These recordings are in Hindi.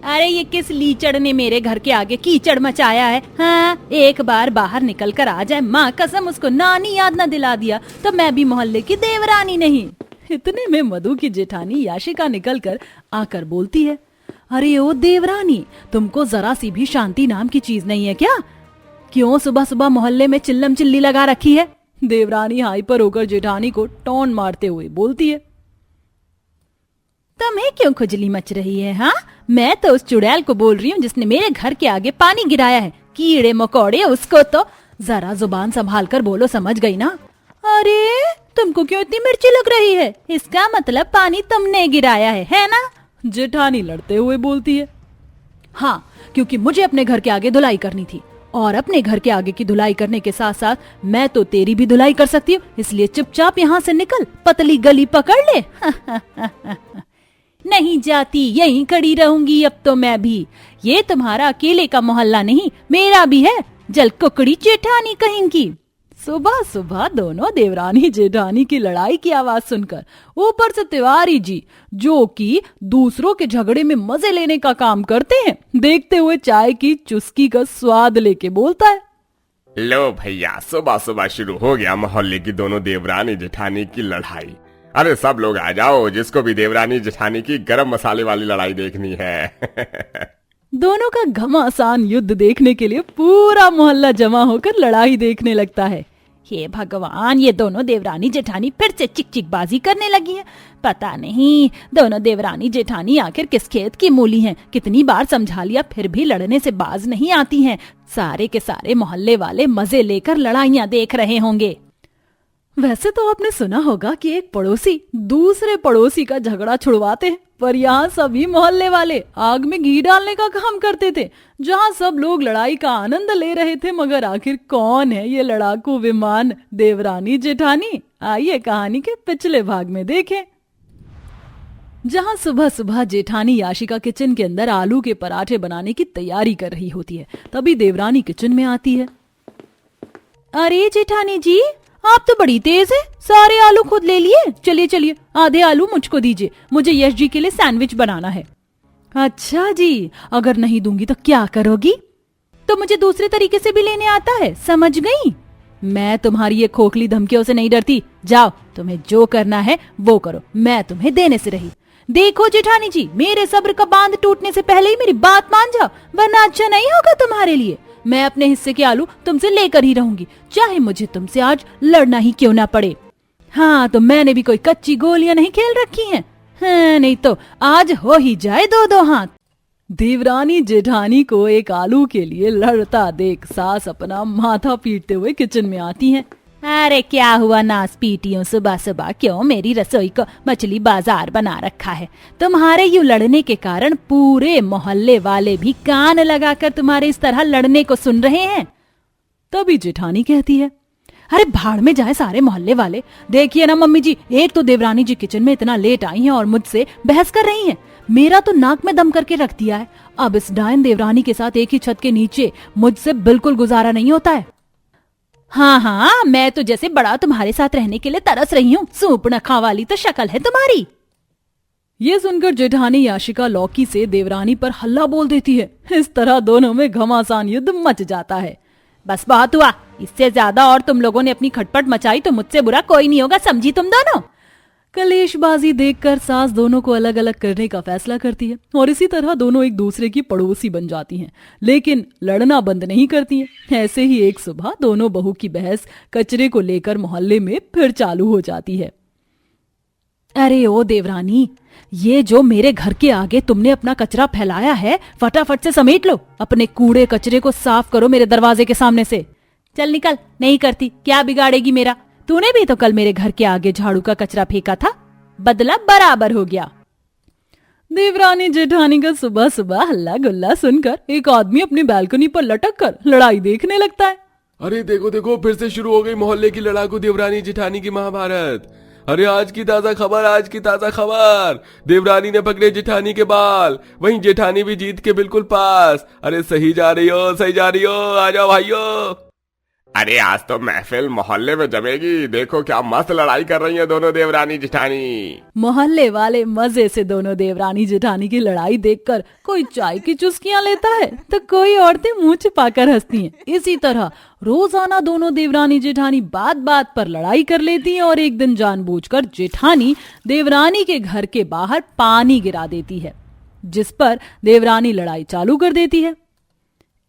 अरे ये किस लीचड़ ने मेरे घर के आगे कीचड़ मचाया है? हाँ, एक बार बाहर निकल कर आ जाए, माँ कसम उसको नानी याद न दिला दिया तो मैं भी मोहल्ले की देवरानी नहीं। इतने में मधु की जेठानी याशिका निकल कर आकर बोलती है, अरे ओ देवरानी, तुमको जरा सी भी शांति नाम की चीज नहीं है क्या? क्यों सुबह सुबह मोहल्ले में चिल्लम चिल्ली लगा रखी है? देवरानी हाइपर होकर जेठानी को टोन मारते हुए बोलती है, तुम्हें क्यों खुजली मच रही है? हाँ, मैं तो उस चुड़ैल को बोल रही हूँ जिसने मेरे घर के आगे पानी गिराया है। कीड़े मकोड़े उसको तो जरा जुबान संभाल कर बोलो, समझ गई ना? अरे तुमको क्यों इतनी मिर्ची लग रही है? इसका मतलब पानी तुमने गिराया है ना? जेठानी लड़ते हुए बोलती है, हाँ, क्योंकि मुझे अपने घर के आगे धुलाई करनी थी और अपने घर के आगे की धुलाई करने के साथ साथ मैं तो तेरी भी धुलाई कर सकती हूँ, इसलिए चुपचाप यहाँ से निकल, पतली गली पकड़ ले। नहीं जाती, यहीं खड़ी रहूंगी अब तो मैं भी। ये तुम्हारा अकेले का मोहल्ला नहीं, मेरा भी है। जल कुकड़ी जेठानी कहीं की। सुबह सुबह दोनों देवरानी जेठानी की लड़ाई की आवाज सुनकर ऊपर से तिवारी जी, जो कि दूसरों के झगड़े में मजे लेने का काम करते हैं, देखते हुए चाय की चुस्की का स्वाद लेके बोलता है, लो भैया, सुबह सुबह शुरू हो गया मोहल्ले की दोनों देवरानी जेठानी की लड़ाई। अरे सब लोग आ जाओ, जिसको भी देवरानी जेठानी की गरम मसाले वाली लड़ाई देखनी है। दोनों का घमासान युद्ध देखने के लिए पूरा मोहल्ला जमा होकर लड़ाई देखने लगता है। हे भगवान, ये दोनों देवरानी जेठानी फिर से चिक चिक बाजी करने लगी है। पता नहीं दोनों देवरानी जेठानी आखिर किस खेत की मूली हैं। कितनी बार समझा लिया फिर भी लड़ने से बाज नहीं आती हैं। सारे के सारे मोहल्ले वाले मजे लेकर लड़ाइयां देख रहे होंगे। वैसे तो आपने सुना होगा कि एक पड़ोसी दूसरे पड़ोसी का झगड़ा छुड़वाते हैं, पर यहाँ सभी मोहल्ले वाले आग में घी डालने का काम करते थे। जहाँ सब लोग लड़ाई का आनंद ले रहे थे, मगर आखिर कौन है ये लड़ाकू विमान देवरानी जेठानी? आइए कहानी के पिछले भाग में देखें। जहाँ सुबह सुबह जेठानी याशिका किचन के अंदर आलू के पराठे बनाने की तैयारी कर रही होती है, तभी देवरानी किचन में आती है। अरे जेठानी जी, आप तो बड़ी तेज है, सारे आलू खुद ले लिए। चलिए चलिए, आधे आलू मुझको दीजिए, मुझे यश जी के लिए सैंडविच बनाना है। अच्छा जी, अगर नहीं दूंगी तो क्या करोगी? तो मुझे दूसरे तरीके से भी लेने आता है, समझ गई? मैं तुम्हारी ये खोखली धमकियों से नहीं डरती। जाओ, तुम्हें जो करना है वो करो, मैं तुम्हें देने से रही। देखो जेठानी जी, मेरे सब्र का बांध टूटने से पहले ही मेरी बात मान जाओ, वरना अच्छा नहीं होगा तुम्हारे लिए। मैं अपने हिस्से के आलू तुमसे लेकर ही रहूंगी, चाहे मुझे तुमसे आज लड़ना ही क्यों ना पड़े। हाँ, तो मैंने भी कोई कच्ची गोलियां नहीं खेल रखी हैं। हाँ, नहीं तो आज हो ही जाए दो दो हाथ। देवरानी जेठानी को एक आलू के लिए लड़ता देख सास अपना माथा पीटते हुए किचन में आती हैं। अरे क्या हुआ नास पीटियों, सुबह सुबह क्यों मेरी रसोई को मछली बाजार बना रखा है? तुम्हारे यूं लड़ने के कारण पूरे मोहल्ले वाले भी कान लगाकर तुम्हारे इस तरह लड़ने को सुन रहे हैं। तभी जेठानी कहती है, अरे भाड़ में जाए सारे मोहल्ले वाले। देखिए ना मम्मी जी, एक तो देवरानी जी किचन में इतना लेट आई हैं और मुझसे बहस कर रही हैं। मेरा तो नाक में दम करके रख दिया है। अब इस डायन देवरानी के साथ एक ही छत के नीचे मुझसे बिल्कुल गुजारा नहीं होता है। हाँ हाँ, मैं तो जैसे बड़ा तुम्हारे साथ रहने के लिए तरस रही हूँ। सूपनखा वाली तो शक्ल है तुम्हारी। ये सुनकर जेठानी याशिका लौकी से देवरानी पर हल्ला बोल देती है। इस तरह दोनों में घमासान युद्ध मच जाता है। बस बहुत हुआ, इससे ज्यादा और तुम लोगों ने अपनी खटपट मचाई तो मुझसे बुरा कोई नहीं होगा, समझी तुम दोनों? कलेशबाजी देखकर सास दोनों को अलग अलग करने का फैसला करती है और इसी तरह दोनों एक दूसरे की पड़ोसी बन जाती हैं, लेकिन लड़ना बंद नहीं करती हैं। ऐसे ही एक सुबह दोनों बहू की बहस कचरे को लेकर मोहल्ले में फिर चालू हो जाती है। अरे ओ देवरानी, ये जो मेरे घर के आगे तुमने अपना कचरा फैलाया है, फटाफट से समेट लो। अपने कूड़े कचरे को साफ करो मेरे दरवाजे के सामने से। चल निकल, नहीं करती, क्या बिगाड़ेगी मेरा? तूने भी तो कल मेरे घर के आगे झाड़ू का कचरा फेंका था, बदला बराबर हो गया। देवरानी जेठानी का सुबह सुबह हल्ला गुल्ला सुनकर एक आदमी अपनी बालकनी पर लटक कर लड़ाई देखने लगता है। अरे देखो देखो, फिर से शुरू हो गई मोहल्ले की लड़ाकू देवरानी जेठानी की महाभारत। अरे आज की ताजा खबर, आज की ताजा खबर। देवरानी ने पकड़े जेठानी के बाल, वहीं जेठानी भी जीत के बिल्कुल पास। अरे सही जा रही हो, सही जा रही हो, आ जाओ भाइयों। अरे आज तो महफिल मोहल्ले में जमेगी, देखो क्या मस्त लड़ाई कर रही है दोनों देवरानी जेठानी। मोहल्ले वाले मजे से दोनों देवरानी जेठानी की लड़ाई देखकर कोई चाय की चुस्कियां लेता है तो कोई औरतें मुंह छिपाकर हंसती हैं। इसी तरह रोजाना दोनों देवरानी जेठानी बात बात पर लड़ाई कर लेती हैं और एक दिन जानबूझकर जेठानी देवरानी के घर के बाहर पानी गिरा देती है, जिस पर देवरानी लड़ाई चालू कर देती है।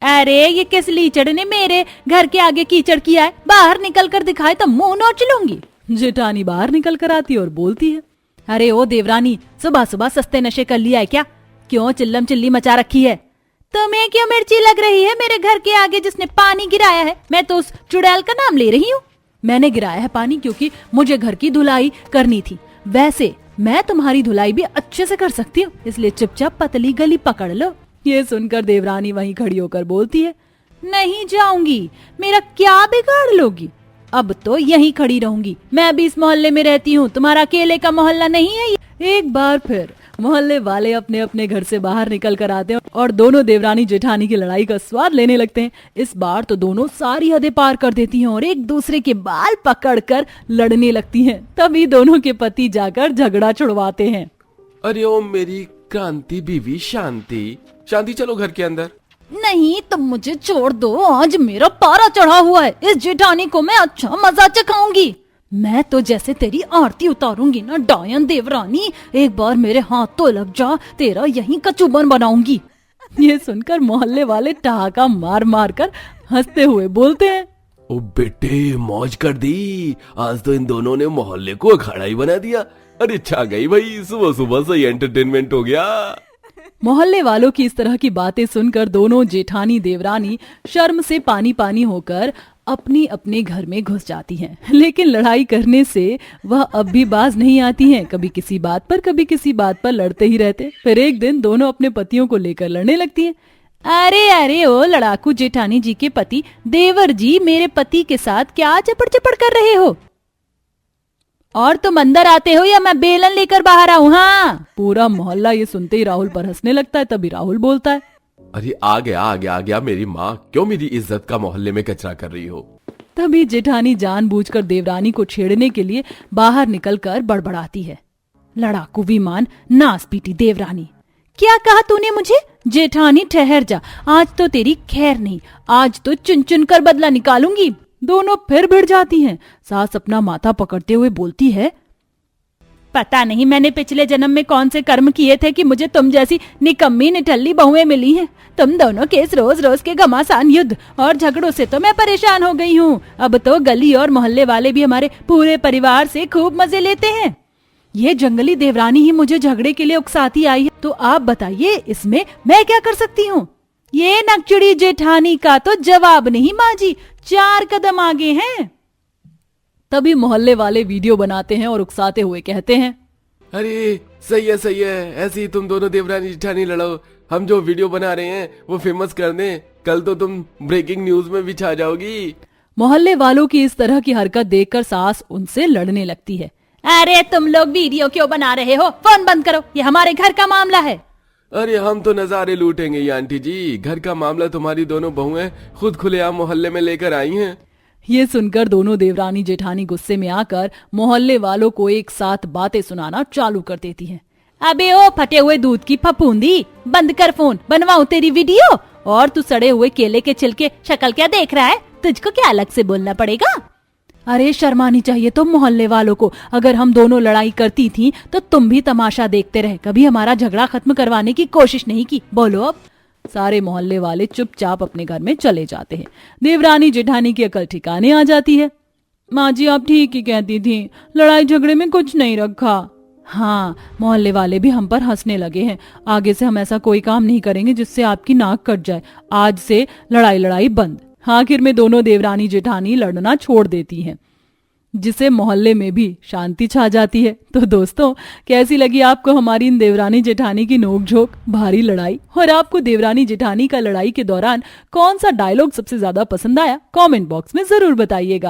अरे ये किस लीचड़ ने मेरे घर के आगे कीचड़ किया है, बाहर निकल कर दिखाए तो मुंह नोच लूंगी। जेठानी बाहर निकल कर आती और बोलती है, अरे ओ देवरानी, सुबह सुबह सस्ते नशे कर लिया है क्या? क्यों चिल्लम चिल्ली मचा रखी है? तुम्हें क्यों मिर्ची लग रही है मेरे घर के आगे जिसने पानी गिराया है? मैं तो उस चुड़ैल का नाम ले रही हूँ। मैंने गिराया है पानी क्योंकि मुझे घर की धुलाई करनी थी। वैसे मैं तुम्हारी धुलाई भी अच्छे से कर सकती हूँ, इसलिए चुपचाप पतली गली पकड़ लो। ये सुनकर देवरानी वहीं खड़ी होकर बोलती है, नहीं जाऊंगी, मेरा क्या बिगाड़ लोगी? अब तो यहीं खड़ी रहूंगी, मैं भी इस मोहल्ले में रहती हूँ, तुम्हारा अकेले का मोहल्ला नहीं है ये। एक बार फिर मोहल्ले वाले अपने अपने घर से बाहर निकल कर आते हैं और दोनों देवरानी जेठानी की लड़ाई का स्वाद लेने लगते हैं। इस बार तो दोनों सारी हदें पार कर देती हैं और एक दूसरे के बाल पकड़कर लड़ने लगती हैं। तभी दोनों के पति जाकर झगड़ा छुड़वाते हैं। अरे ओ मेरी क्रांति बीवी शांति, शांति चलो घर के अंदर। नहीं, तुम मुझे छोड़ दो, आज मेरा पारा चढ़ा हुआ है, इस जेठानी को मैं अच्छा मजा चखाऊंगी। मैं तो जैसे तेरी आरती उतारूंगी ना डायन देवरानी, एक बार मेरे हाथ तो लग जा, तेरा यहीं कचूबन बनाऊंगी। ये सुनकर मोहल्ले वाले ठहाका मार मार कर हंसते हुए बोलते हैं, ओ बेटे मौज कर दी, आज तो इन दोनों ने मोहल्ले को अखाड़ा ही बना दिया। अरे छा गई भाई, सुबह सुबह से एंटरटेनमेंट हो गया। मोहल्ले वालों की इस तरह की बातें सुनकर दोनों जेठानी देवरानी शर्म से पानी पानी होकर अपनी अपने घर में घुस जाती हैं। लेकिन लड़ाई करने से वह अब भी बाज नहीं आती हैं। कभी किसी बात पर कभी किसी बात पर लड़ते ही रहते। फिर एक दिन दोनों अपने पतियों को लेकर लड़ने लगती हैं। अरे अरे ओ लड़ाकू जेठानी जी के पति, देवर जी मेरे पति के साथ क्या चपड़ चपड़ कर रहे हो? और तुम अंदर आते हो या मैं बेलन लेकर बाहर आऊं? हाँ। पूरा मोहल्ला ये सुनते ही राहुल पर हंसने लगता है। तभी राहुल बोलता है, अरे आ गया मेरी माँ, क्यों मेरी इज्जत का मोहल्ले में कचरा कर रही हो? तभी जेठानी जानबूझकर देवरानी को छेड़ने के लिए बाहर निकलकर बड़बड़ाती है, लड़ाकू विमान, नास पीटी देवरानी, क्या कहा तूने मुझे? जेठानी ठहर जा, आज तो तेरी खैर नहीं, आज तो चुन चुन कर बदला निकालूंगी। दोनों फिर भिड़ जाती हैं। सास अपना माथा पकड़ते हुए बोलती है, पता नहीं मैंने पिछले जन्म में कौन से कर्म किए थे कि मुझे तुम जैसी निकम्मी निठल्ली बहुएं मिली हैं। तुम दोनों के इस रोज रोज के घमासान युद्ध और झगड़ों से तो मैं परेशान हो गई हूँ। अब तो गली और मोहल्ले वाले भी हमारे पूरे परिवार से खूब मजे लेते हैं। ये जंगली देवरानी ही मुझे झगड़े के लिए उकसाती आई है, तो आप बताइए इसमें मैं क्या कर सकती हूँ? ये नकचड़ी जेठानी का तो जवाब नहीं माँ जी, 4 कदम आगे हैं। तभी मोहल्ले वाले वीडियो बनाते हैं और उकसाते हुए कहते हैं, अरे सही है, ऐसे ही तुम दोनों देवरानी जेठानी लड़ो, हम जो वीडियो बना रहे हैं वो फेमस कर दें, कल तो तुम ब्रेकिंग न्यूज में भी छा जाओगी। मोहल्ले वालों की इस तरह की हरकत देखकर सास उनसे लड़ने लगती है। अरे तुम लोग वीडियो क्यों बना रहे हो? फोन बंद करो, ये हमारे घर का मामला है। अरे हम तो नजारे लूटेंगे ये आंटी जी, घर का मामला तुम्हारी दोनों बहुएं खुद खुलेआम मोहल्ले में लेकर आई हैं। ये सुनकर दोनों देवरानी जेठानी गुस्से में आकर मोहल्ले वालों को एक साथ बातें सुनाना चालू कर देती हैं। अबे ओ फटे हुए दूध की फफूंदी, बंद कर फोन, बनवाऊं तेरी वीडियो? और तू सड़े हुए केले के छिलके शक्ल क्या देख रहा है? तुझको क्या अलग से बोलना पड़ेगा? अरे शर्मानी चाहिए तुम मोहल्ले वालों को। अगर हम दोनों लड़ाई करती थी तो तुम भी तमाशा देखते रहे, कभी हमारा झगड़ा खत्म करवाने की कोशिश नहीं की। बोलो अब। सारे मोहल्ले वाले चुपचाप अपने घर में चले जाते हैं। देवरानी जेठानी की अकल ठिकाने आ जाती है। माँ जी आप ठीक ही कहती थी, लड़ाई झगड़े में कुछ नहीं रखा। हाँ, मोहल्ले वाले भी हम पर हंसने लगे हैं। आगे से हम ऐसा कोई काम नहीं करेंगे जिससे आपकी नाक कट जाए। आज से लड़ाई बंद। आखिर में दोनों देवरानी जेठानी लड़ना छोड़ देती हैं, जिसे मोहल्ले में भी शांति छा जाती है। तो दोस्तों, कैसी लगी आपको हमारी इन देवरानी जेठानी की नोकझोंक भारी लड़ाई? और आपको देवरानी जेठानी का लड़ाई के दौरान कौन सा डायलॉग सबसे ज्यादा पसंद आया? कमेंट बॉक्स में जरूर बताइएगा।